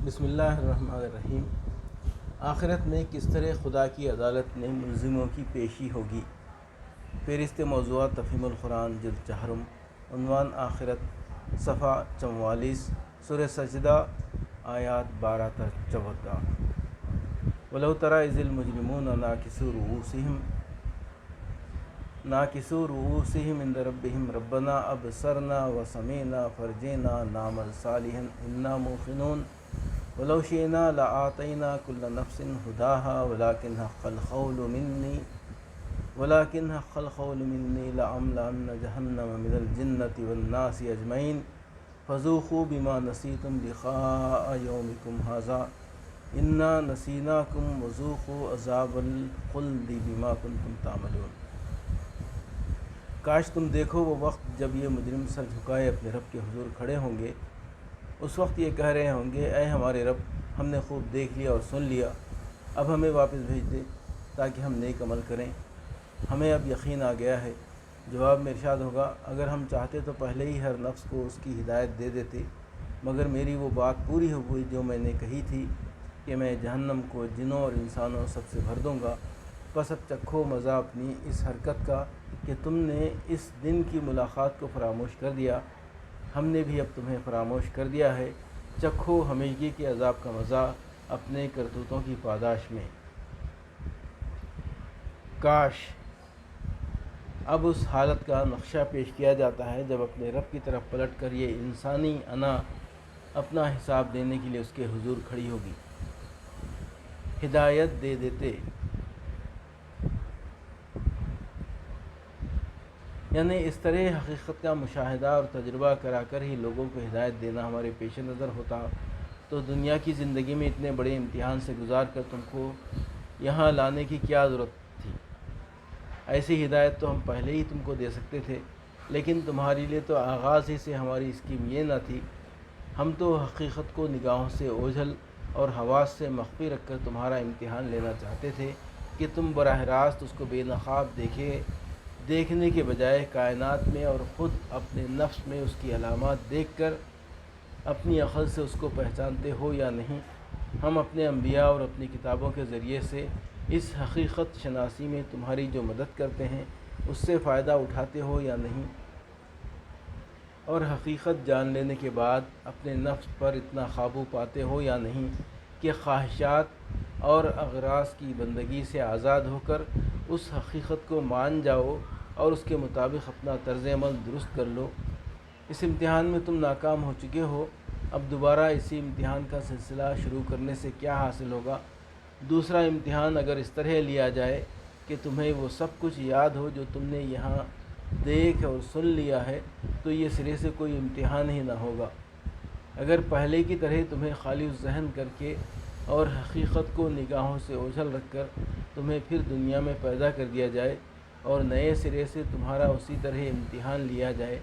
بسم اللہ الرحمن الرحیم۔ آخرت میں کس طرح خدا کی عدالت میں ملزموں کی پیشی ہوگی۔ فہرست موضوعات تفہیم القرآن جلد چہارم، عنوان آخرت، صفحہ 44، سورہ سجدہ، آیات 12 تا 14۔ وَلَوْ تَرَىٰ إِذِ الْمُجْرِمُونَ نَاكِسُو رُءُوسِهِمْ عِندَ رَبِّهِمْ رَبَّنَا أَبْصَرْنَا وَسَمِعْنَا فَارْجِعْنَا نَعْمَلْ صَالِحًا إِنَّا مُوقِنُونَ وَلَوْ شِئْنَا لَآتَيْنَا كُلَّ نَفْسٍ هُدَاهَا وَلَكِنْ حَقَّ الْقَوْلُ مِنِّي لَأَمْلَأَنَّ جَهَنَّمَ مِنَ الْجِنَّةِ وَالنَّاسِ أَجْمَعِينَ فَذُوقُوا بِمَا نَسِيتُمْ لِقَاءَ يَوْمِكُمْ هَٰذَا إِنَّا نَسِينَاكُمْ وَذُوقُوا عَذَابَ الْخُلْدِ بِمَا كُنتُمْ تَعْمَلُونَ۔ کاش تم دیکھو وہ وقت جب یہ مجرم سر جھکائے اپنے رب کے حضور کھڑے ہوں گے۔ اس وقت یہ کہہ رہے ہوں گے، اے ہمارے رب، ہم نے خوب دیکھ لیا اور سن لیا، اب ہمیں واپس بھیج دے تاکہ ہم نیک عمل کریں، ہمیں اب یقین آ گیا ہے۔ جواب میں ارشاد ہوگا، اگر ہم چاہتے تو پہلے ہی ہر نفس کو اس کی ہدایت دے دیتے، مگر میری وہ بات پوری ہو گئی جو میں نے کہی تھی کہ میں جہنم کو جنوں اور انسانوں سب سے بھر دوں گا۔ پس اب چکھو مزہ اپنی اس حرکت کا کہ تم نے اس دن کی ملاقات کو فراموش کر دیا، ہم نے بھی اب تمہیں فراموش کر دیا ہے۔ چکھو ہمیشگی کے عذاب کا مزہ اپنے کرتوتوں کی پاداش میں۔ کاش اب اس حالت کا نقشہ پیش کیا جاتا ہے جب اپنے رب کی طرف پلٹ کر یہ انسانی انا اپنا حساب دینے کے لیے اس کے حضور کھڑی ہوگی۔ ہدایت دے دیتے، یعنی اس طرح حقیقت کا مشاہدہ اور تجربہ کرا کر ہی لوگوں کو ہدایت دینا ہمارے پیش نظر ہوتا تو دنیا کی زندگی میں اتنے بڑے امتحان سے گزار کر تم کو یہاں لانے کی کیا ضرورت تھی۔ ایسی ہدایت تو ہم پہلے ہی تم کو دے سکتے تھے، لیکن تمہارے لیے تو آغاز ہی سے ہماری اسکیم یہ نہ تھی۔ ہم تو حقیقت کو نگاہوں سے اوجھل اور حواس سے مخفی رکھ کر تمہارا امتحان لینا چاہتے تھے کہ تم براہ راست اس کو بے نقاب دیکھنے کے بجائے کائنات میں اور خود اپنے نفس میں اس کی علامات دیکھ کر اپنی عقل سے اس کو پہچانتے ہو یا نہیں۔ ہم اپنے انبیاء اور اپنی کتابوں کے ذریعے سے اس حقیقت شناسی میں تمہاری جو مدد کرتے ہیں اس سے فائدہ اٹھاتے ہو یا نہیں، اور حقیقت جان لینے کے بعد اپنے نفس پر اتنا قابو پاتے ہو یا نہیں کہ خواہشات اور اغراض کی بندگی سے آزاد ہو کر اس حقیقت کو مان جاؤ اور اس کے مطابق اپنا طرز عمل درست کر لو۔ اس امتحان میں تم ناکام ہو چکے ہو، اب دوبارہ اسی امتحان کا سلسلہ شروع کرنے سے کیا حاصل ہوگا۔ دوسرا امتحان اگر اس طرح لیا جائے کہ تمہیں وہ سب کچھ یاد ہو جو تم نے یہاں دیکھ اور سن لیا ہے تو یہ سرے سے کوئی امتحان ہی نہ ہوگا۔ اگر پہلے کی طرح تمہیں خالی ذہن کر کے اور حقیقت کو نگاہوں سے اوجھل رکھ کر تمہیں پھر دنیا میں پیدا کر دیا جائے اور نئے سرے سے تمہارا اسی طرح امتحان لیا جائے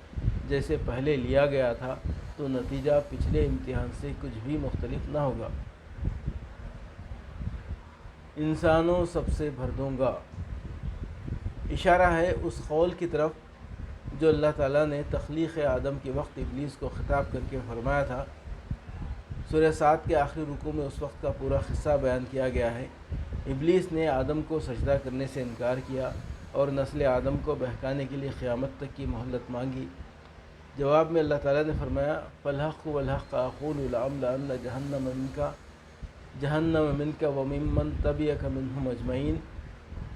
جیسے پہلے لیا گیا تھا تو نتیجہ پچھلے امتحان سے کچھ بھی مختلف نہ ہوگا۔ انسانوں سب سے بھر دوں گا، اشارہ ہے اس قول کی طرف جو اللہ تعالیٰ نے تخلیق آدم کے وقت ابلیس کو خطاب کر کے فرمایا تھا۔ سورہ 7 کے آخری رکوع میں اس وقت کا پورا قصہ بیان کیا گیا ہے۔ ابلیس نے آدم کو سجدہ کرنے سے انکار کیا اور نسل آدم کو بہکانے کے لیے قیامت تک کی مہلت مانگی۔ جواب میں اللہ تعالیٰ نے فرمایا، فَالْحَقُّ وَالْحَقَّ أَقُولُ لَأَمْلَأَنَّ جَهَنَّمَ مِنْكَ وَمِمَّنْ تَبِعَكَ مِنْهُمْ أَجْمَعِينَ۔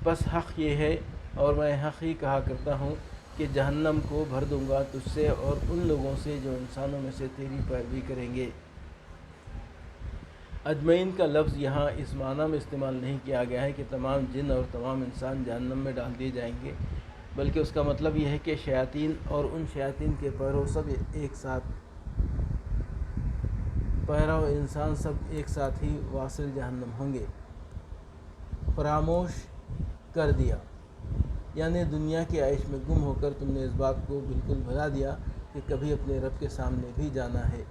بس حق یہ ہے اور میں حق ہی کہا کرتا ہوں کہ جہنم کو بھر دوں گا تجھ سے اور ان لوگوں سے جو انسانوں میں سے تیری پیروی کریں گے۔ اجمعین کا لفظ یہاں اس معنی میں استعمال نہیں کیا گیا ہے کہ تمام جن اور تمام انسان جہنم میں ڈال دیے جائیں گے، بلکہ اس کا مطلب یہ ہے کہ شیاطین اور ان شیاطین کے پیرو انسان سب ایک ساتھ ہی واصل جہنم ہوں گے۔ فراموش کر دیا، یعنی دنیا کے عیش میں گم ہو کر تم نے اس بات کو بالکل بھلا دیا کہ کبھی اپنے رب کے سامنے بھی جانا ہے۔